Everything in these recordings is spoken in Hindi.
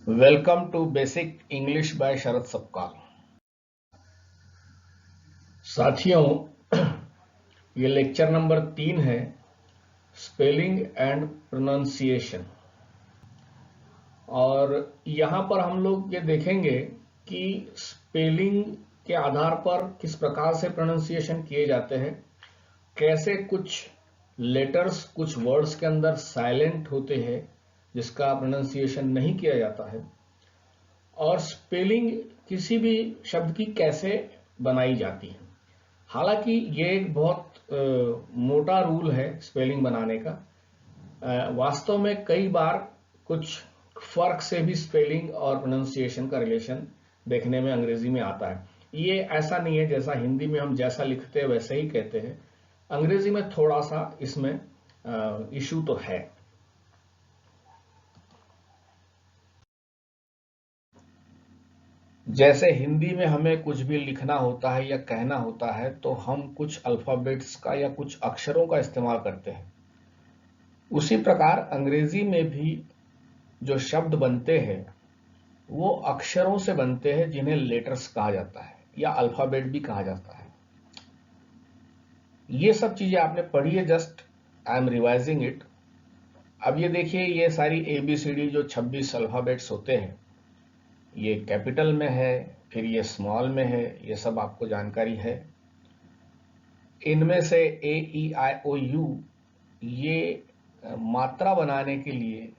Welcome to basic English by Sharad Sapkal. साथियों, ये लेक्चर नंबर 3 है, स्पेलिंग एंड प्रोनाउंसिएशन। और यहाँ पर हम लोग ये देखेंगे कि स्पेलिंग के आधार पर किस प्रकार से प्रोनाउंसिएशन किए जाते हैं, कैसे कुछ लेटर्स कुछ वर्ड्स के अंदर साइलेंट होते हैं जिसका प्रोनाउंसिएशन नहीं किया जाता है, और स्पेलिंग किसी भी शब्द की कैसे बनाई जाती है। हालांकि ये एक बहुत मोटा रूल है स्पेलिंग बनाने का। वास्तव में कई बार कुछ फर्क से भी स्पेलिंग और प्रोनाउंसिएशन का रिलेशन देखने में अंग्रेजी में आता है। ये ऐसा नहीं है जैसा हिंदी में हम जैसा लिखते हैं वैसे ही कहते हैं, अंग्रेजी में थोड़ा सा इसमें इशू तो है। जैसे हिंदी में हमें कुछ भी लिखना होता है या कहना होता है तो हम कुछ अल्फाबेट्स का या कुछ अक्षरों का इस्तेमाल करते हैं। उसी प्रकार अंग्रेजी में भी जो शब्द बनते हैं वो अक्षरों से बनते हैं जिन्हें लेटर्स कहा जाता है या अल्फाबेट भी कहा जाता है। ये सब चीजें आपने पढ़ी है, just I am revising it. अब ये देखिए, ये सारी ABCD जो 26 अल्फाबेट्स होते हैं, ये कैपिटल में है, फिर ये स्मॉल में है, ये सब आपको जानकारी है। इनमें से AEIOU ये मात्रा बनाने के लिए,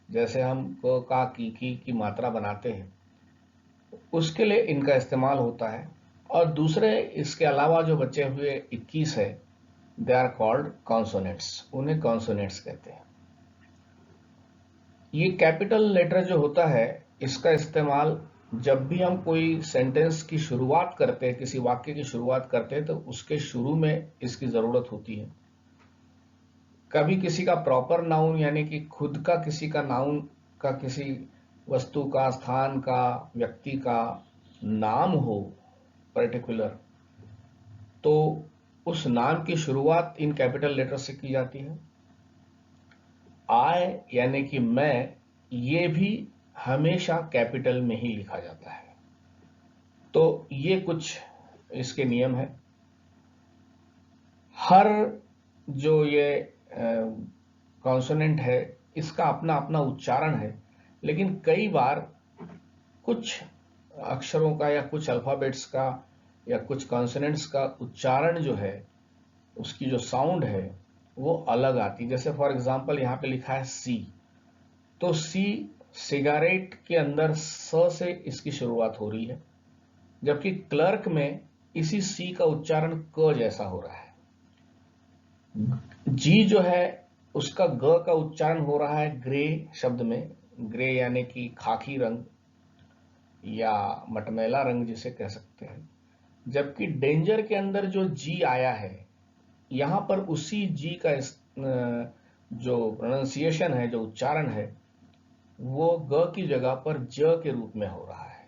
जैसे हम क का की मात्रा बनाते हैं, उसके लिए इनका इस्तेमाल होता है। और दूसरे इसके अलावा जो बचे हुए 21 है, दे आर कॉल्ड कॉन्सोनेंट्स, उन्हें कॉन्सोनेंट्स कहते हैं। ये कैपिटल लेटर जो होता है, इसका इस्तेमाल जब भी हम कोई सेंटेंस की शुरुआत करते हैं, किसी वाक्य की शुरुआत करते हैं, तो उसके शुरू में इसकी जरूरत होती है। कभी किसी का प्रॉपर नाउन यानी कि खुद का किसी का नाउन का, किसी वस्तु का, स्थान का, व्यक्ति का नाम हो पर्टिकुलर, तो उस नाम की शुरुआत इन कैपिटल लेटर से की जाती है। आई यानी कि मैं, ये भी हमेशा कैपिटल में ही लिखा जाता है। तो ये कुछ इसके नियम है। हर जो ये कॉन्सोनेंट है, इसका अपना अपना उच्चारण है, लेकिन कई बार कुछ अक्षरों का या कुछ अल्फाबेट्स का या कुछ कॉन्सोनेंट्स का उच्चारण जो है, उसकी जो साउंड है वो अलग आती है। जैसे फॉर एग्जांपल यहाँ पे लिखा है सी, तो सी सिगारेट के अंदर स से इसकी शुरुआत हो रही है, जबकि क्लर्क में इसी सी का उच्चारण क जैसा हो रहा है। जी जो है उसका ग का उच्चारण हो रहा है ग्रे शब्द में, ग्रे यानी कि खाकी रंग या मटमैला रंग जिसे कह सकते हैं। जबकि डेंजर के अंदर जो जी आया है, यहां पर उसी जी का जो प्रोनाउंसिएशन है, जो उच्चारण है, वो ग की जगह पर ज के रूप में हो रहा है।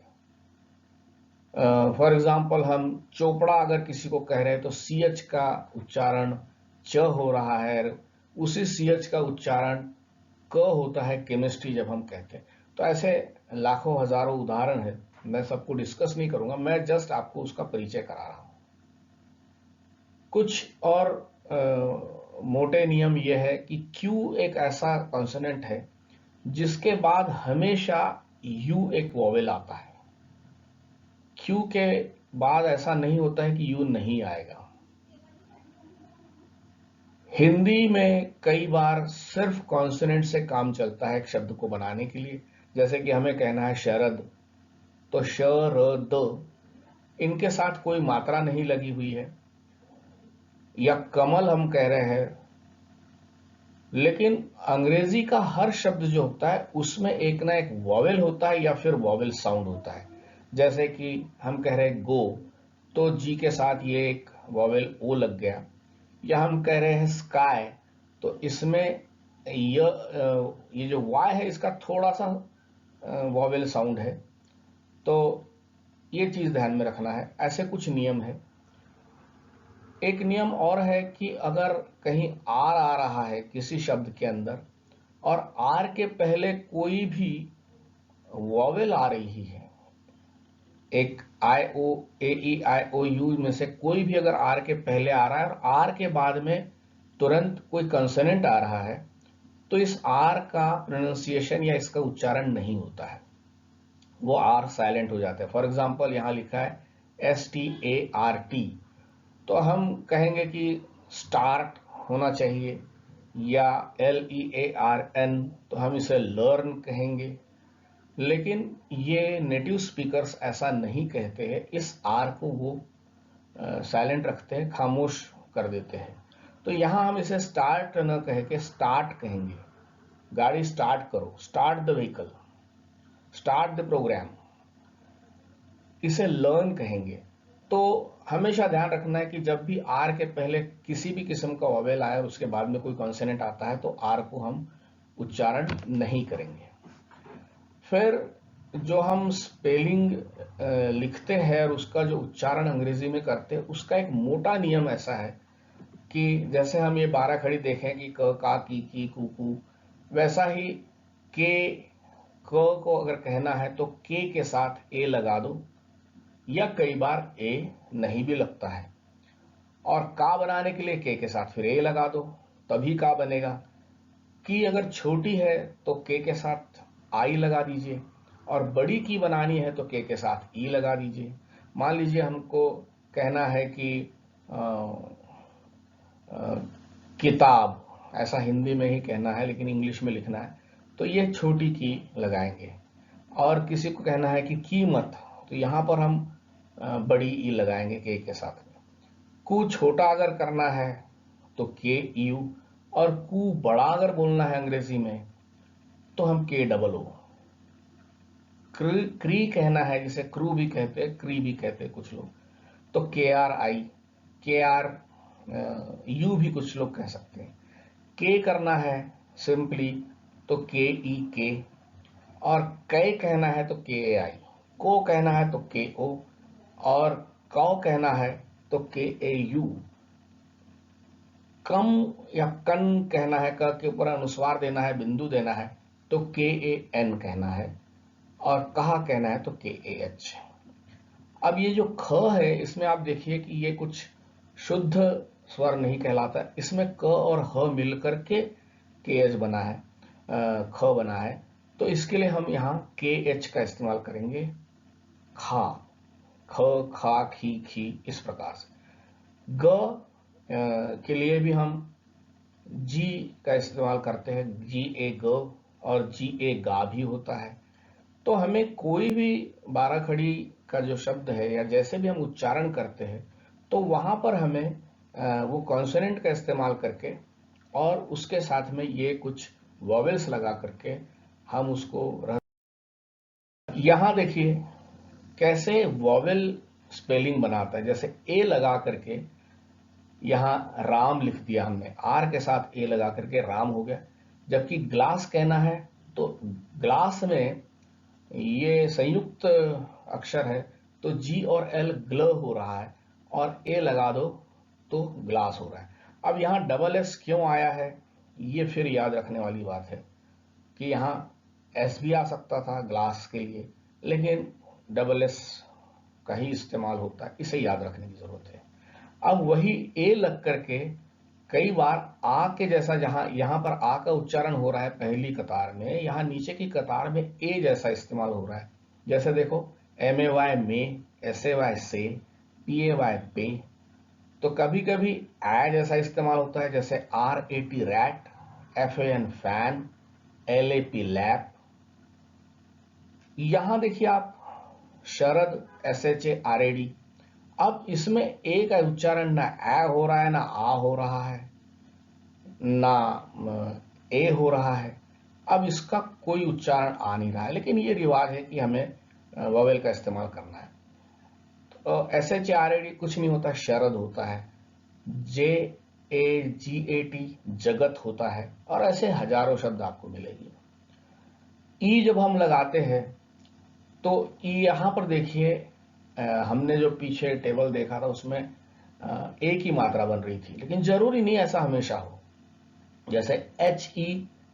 फॉर एग्जाम्पल हम चोपड़ा अगर किसी को कह रहे हैं तो CH का उच्चारण च हो रहा है, उसी CH का उच्चारण क होता है केमिस्ट्री जब हम कहते हैं। तो ऐसे लाखों हजारों उदाहरण है, मैं सबको डिस्कस नहीं करूंगा, मैं जस्ट आपको उसका परिचय करा रहा हूं। कुछ और मोटे नियम यह है कि Q एक ऐसा कॉन्सोनेंट है जिसके बाद हमेशा U एक वोवेल आता है। Q के बाद ऐसा नहीं होता है कि U नहीं आएगा। हिंदी में कई बार सिर्फ कॉन्सोनेंट से काम चलता है एक शब्द को बनाने के लिए। जैसे कि हमें कहना है शरद, तो श र द, इनके साथ कोई मात्रा नहीं लगी हुई है। या कमल हम कह रहे हैं, लेकिन अंग्रेजी का हर शब्द जो होता है उसमें एक ना एक वॉवेल होता है या फिर वॉवेल साउंड होता है। जैसे कि हम कह रहे हैं गो, तो जी के साथ ये एक वॉवेल ओ लग गया। या हम कह रहे हैं स्काई, तो इसमें ये जो वाई है इसका थोड़ा सा वॉवेल साउंड है। तो ये चीज ध्यान में रखना है। ऐसे कुछ नियम है। एक नियम और है कि अगर कहीं आर आ रहा है किसी शब्द के अंदर और आर के पहले कोई भी वॉवेल आ रही है, एक आई ओ ए ई आई ओ यू में से कोई भी अगर आर के पहले आ रहा है और आर के बाद में तुरंत कोई कंसोनेंट आ रहा है, तो इस आर का प्रोनाउंसिएशन या इसका उच्चारण नहीं होता है, वो आर साइलेंट हो जाता है। फॉर एग्जाम्पल यहाँ लिखा है START, तो हम कहेंगे कि स्टार्ट होना चाहिए, या LEARN, तो हम इसे लर्न कहेंगे। लेकिन ये नेटिव स्पीकर्स ऐसा नहीं कहते हैं, इस आर को वो साइलेंट रखते हैं, खामोश कर देते हैं। तो यहाँ हम इसे स्टार्ट न कह के स्टार्ट कहेंगे। गाड़ी स्टार्ट करो, start the vehicle, start the programme, इसे लर्न कहेंगे। तो हमेशा ध्यान रखना है कि जब भी आर के पहले किसी भी किस्म का वॉवेल आए और उसके बाद में कोई कॉन्सोनेंट आता है, तो आर को हम उच्चारण नहीं करेंगे। फिर जो हम स्पेलिंग लिखते हैं और उसका जो उच्चारण अंग्रेजी में करते हैं, उसका एक मोटा नियम ऐसा है कि जैसे हम ये 12 खड़ी देखें कि क का की कू कू, वैसा ही के क को अगर कहना है तो के साथ ए लगा दो, या कई बार ए नहीं भी लगता है, और का बनाने के लिए के साथ फिर ए लगा दो, तभी का बनेगा। की अगर छोटी है तो के साथ आई लगा दीजिए, और बड़ी की बनानी है तो के साथ ई लगा दीजिए। मान लीजिए हमको कहना है कि किताब, ऐसा हिंदी में ही कहना है लेकिन इंग्लिश में लिखना है, तो ये छोटी की लगाएंगे। और किसी को कहना है कि कीमत, तो यहां पर हम बड़ी ई लगाएंगे के साथ में। कू छोटा अगर करना है तो के यू, और कू बड़ा अगर बोलना है अंग्रेजी में तो हम के डबल ओ। क्री कहना है, जिसे क्रू भी कहते हैं, क्री भी कहते हैं कुछ लोग, तो KRI, KR यू भी कुछ लोग कह सकते हैं। के करना है सिंपली तो KE, और कै कहना है तो KAI, को कहना है तो KO, और कौ कहना है तो KAU। कम या कन कहना है, क के ऊपर अनुस्वार देना है, बिंदु देना है, तो KAN कहना है, और कहा कहना है तो KAH। अब ये जो ख है, इसमें आप देखिए कि ये कुछ शुद्ध स्वर नहीं कहलाता, इसमें क और ह मिलकर के KH बना है, ख बना है। तो इसके लिए हम यहाँ KH का इस्तेमाल करेंगे, खा, ख खा खी खी, इस प्रकार से। ग के लिए भी हम जी का इस्तेमाल करते हैं, GA ग, और GA गा भी होता है। तो हमें कोई भी 12 खड़ी का जो शब्द है या जैसे भी हम उच्चारण करते हैं, तो वहां पर हमें वो कॉन्सोनेंट का इस्तेमाल करके और उसके साथ में ये कुछ वॉवेल्स लगा करके हम उसको यहाँ देखिए कैसे वॉवेल स्पेलिंग बनाता है। जैसे ए लगा करके यहाँ राम लिख दिया हमने, आर के साथ ए लगा करके राम हो गया। जबकि ग्लास कहना है तो ग्लास में ये संयुक्त अक्षर है, तो जी और एल ग्ल हो रहा है, और ए लगा दो तो ग्लास हो रहा है। अब यहाँ डबल एस क्यों आया है, ये फिर याद रखने वाली बात है कि यहाँ एस भी आ सकता था ग्लास के लिए, लेकिन डबल एस का ही इस्तेमाल होता है, इसे याद रखने की जरूरत है। अब वही ए लग करके कई बार आ के जैसा, जहां यहां पर आ का उच्चारण हो रहा है पहली कतार में, यहां नीचे की कतार में ए जैसा इस्तेमाल हो रहा है। जैसे देखो MAY में, SAY से, PAY पे। तो कभी कभी ए जैसा इस्तेमाल होता है, जैसे RAT rat, FAN fan, LAP lap. यहां देखिए आप शरद, SHARAD। अब इसमें ए का उच्चारण ना ए हो रहा है, ना आ हो रहा है, ना ए हो रहा है। अब इसका कोई उच्चारण आ नहीं रहा है, लेकिन ये रिवाज है कि हमें वोवेल का इस्तेमाल करना है। तो SHARAD कुछ नहीं होता, शरद होता है। JAGAT जगत होता है, और ऐसे हजारों शब्द आपको मिलेगी। ई जब हम लगाते हैं तो ई यहां पर देखिए, हमने जो पीछे टेबल देखा था उसमें एक ही मात्रा बन रही थी, लेकिन जरूरी नहीं ऐसा हमेशा हो। जैसे HE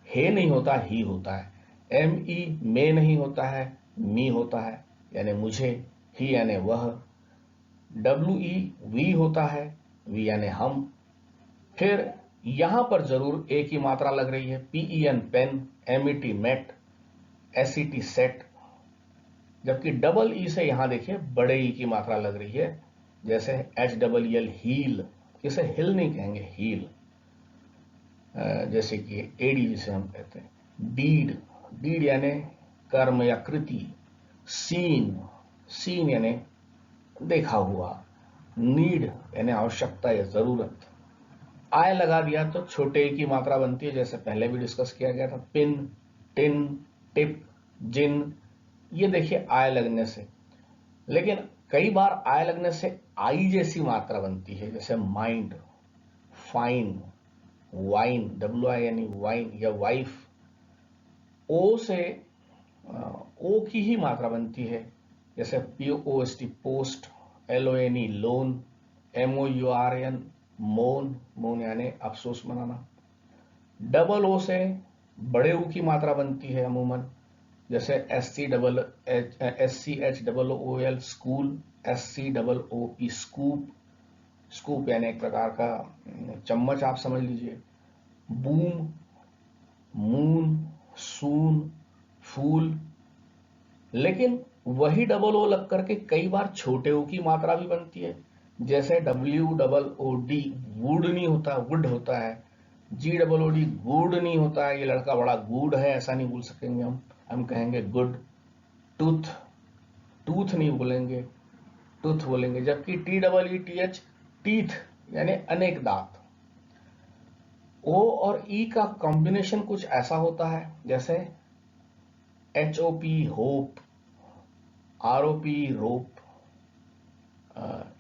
हे नहीं होता, ही होता है। ME में नहीं होता है, मी होता है यानी मुझे, ही यानी वह, WE वी होता है, वी यानी हम। फिर यहां पर जरूर ए की मात्रा लग रही है, PEN pen, MET met, SET set. जबकि डबल ई से यहां देखिए बड़े ई की मात्रा लग रही है, जैसे HEEL हील, इसे हिल नहीं कहेंगे, हील। जैसे कि एडी जिसे हम कहते हैं। डीड, डीड यानी कर्म या कृति। सीन, सीन यानी देखा हुआ। नीड यानी आवश्यकता या जरूरत। आय लगा दिया तो छोटे की मात्रा बनती है, जैसे पहले भी डिस्कस किया गया था। पिन, टिन, टिप, जिन, ये देखिए आय लगने से। लेकिन कई बार आय लगने से आई जैसी मात्रा बनती है, जैसे माइंड, फाइन, वाइन, WI यानी वाइन या वाइफ। ओ से ओ की ही मात्रा बनती है, जैसे POST post, LONE loan, MOURN मौन, मौन यानी अफसोस मनाना। डबल ओ से बड़े ऊ की मात्रा बनती है अमूमन, जैसे SCHOOL school, SCOOP scoop. Scoop यानी एक प्रकार का चम्मच आप समझ लीजिए। बूम, मून, सून, फूल। लेकिन वही डबल ओ लग करके कई बार छोटे ओ की मात्रा भी बनती है, जैसे WOOD वुड नहीं होता, वुड होता है। GOOD गुड नहीं होता है, ये लड़का बड़ा गुड है, ऐसा नहीं बोल सकेंगे हम कहेंगे गुड। टूथ, टूथ नहीं बोलेंगे, टूथ बोलेंगे। जबकि TEETH टीथ यानी अनेक दांत। ओ और ई का कॉम्बिनेशन कुछ ऐसा होता है, जैसे HOP होप, ROP रोप,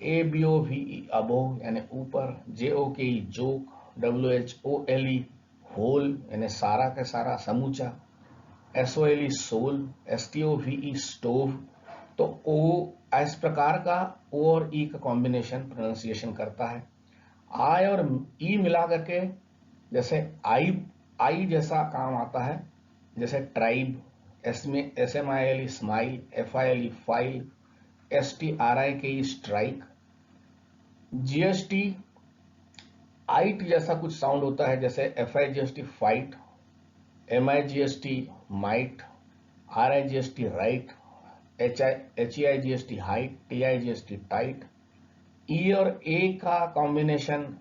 ABOVE अबो यानी ऊपर, JOKE जोक, WHOLE होल यानी सारा का सारा, समूचा, SOLE सोल, STOVE स्टोव। तो ओ इस प्रकार का ओ और ई का कॉम्बिनेशन प्रोनाउंसिएशन करता है। आई और ई मिला करके जैसे आई, आई जैसा काम आता है, जैसे tribe, SMILE smile, FILE file, STRIKE strike. GST आइट जैसा कुछ साउंड होता है, जैसे FIGST fight, MIGST might, RIGST right, HEIGST height, TIGST tight. ई और ए का कॉम्बिनेशन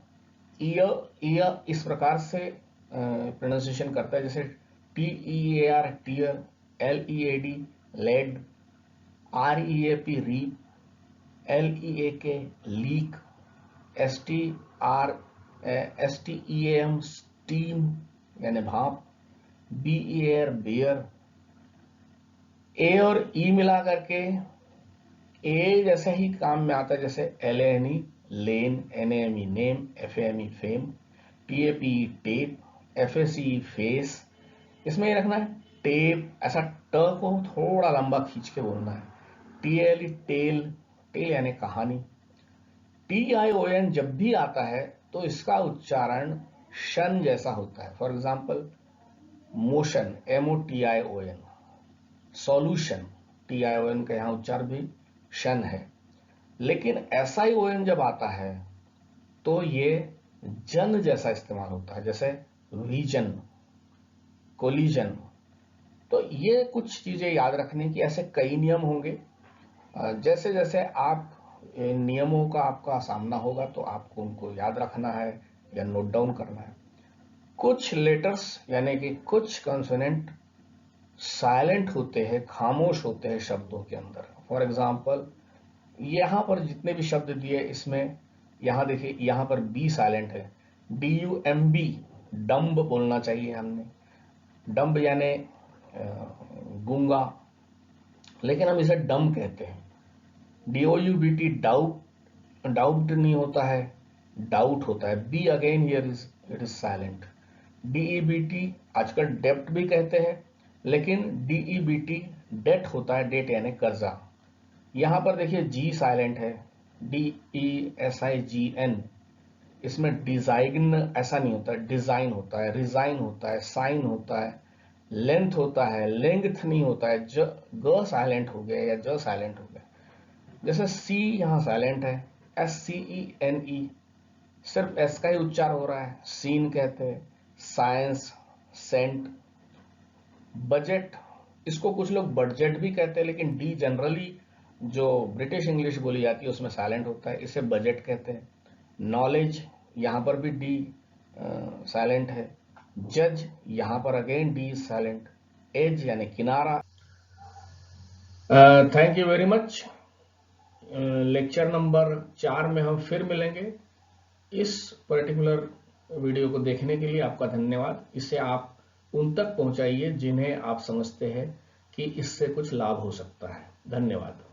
ईयर इस प्रकार से प्रोनाउंसिएशन करता है, जैसे TEAR tear, LEAD lead, REAP reap, LEAK leak, STEAM steam यानी भाप, BEAR बेयर। ए और ई मिला करके ए जैसे ही काम में आता है, जैसे LANE लेन, NAME name, FAME fame, TAPE tape, FACE face. इसमें ये रखना है टेप, ऐसा ट को थोड़ा लंबा खींच के बोलना है। TALE टेल, टेल यानी कहानी। TION जब भी आता है तो इसका उच्चारण शन जैसा होता है। For example motion, MOTION, solution, TION का यहां उच्चार भी शन है। लेकिन SION जब आता है तो ये जन जैसा इस्तेमाल होता है, जैसे विजन, कोलिजन। तो ये कुछ चीजें याद रखने की, ऐसे कई नियम होंगे। जैसे जैसे आप इन नियमों का आपका सामना होगा तो आपको उनको याद रखना है या नोट डाउन करना है। कुछ लेटर्स यानी कि कुछ कॉन्सोनेंट साइलेंट होते हैं, खामोश होते हैं शब्दों के अंदर। फॉर एग्जाम्पल यहां पर जितने भी शब्द दिए, इसमें यहां देखिए, यहां पर बी साइलेंट है। DUMB डम्ब बोलना चाहिए हमने, डम्ब यानी गूंगा, लेकिन हम इसे डम कहते हैं। DOUBT डाउट, डाउट नहीं होता है, डाउट होता है। B again here is, it is silent. DEBT आजकल डेप्ट भी कहते हैं, लेकिन DEBT डेट होता है, डेट यानी कर्जा। यहां पर देखिए जी साइलेंट है, DESIGN। इसमें डिजाइन ऐसा नहीं होता है, डिजाइन होता है, रिजाइन होता है, साइन होता है, लेंथ होता है, लेंथ नहीं होता है। ग साइलेंट हो गया या ज साइलेंट हो गया। जैसे सी यहाँ साइलेंट है, SCENE, सिर्फ एस का ही उच्चार हो रहा है, सीन कहते हैं। Science, Saint. बजट, इसको कुछ लोग बजट भी कहते हैं, लेकिन डी जनरली जो ब्रिटिश इंग्लिश बोली जाती है उसमें साइलेंट होता है, इसे बजट कहते हैं। नॉलेज, यहां पर भी डी साइलेंट है। जज, यहां पर अगेन डी साइलेंट। एज यानी किनारा। Thank you very much. Lecture number 4 में हम फिर मिलेंगे। इस पर्टिकुलर वीडियो को देखने के लिए आपका धन्यवाद। इसे आप उन तक पहुंचाइए जिन्हें आप समझते हैं कि इससे कुछ लाभ हो सकता है। धन्यवाद।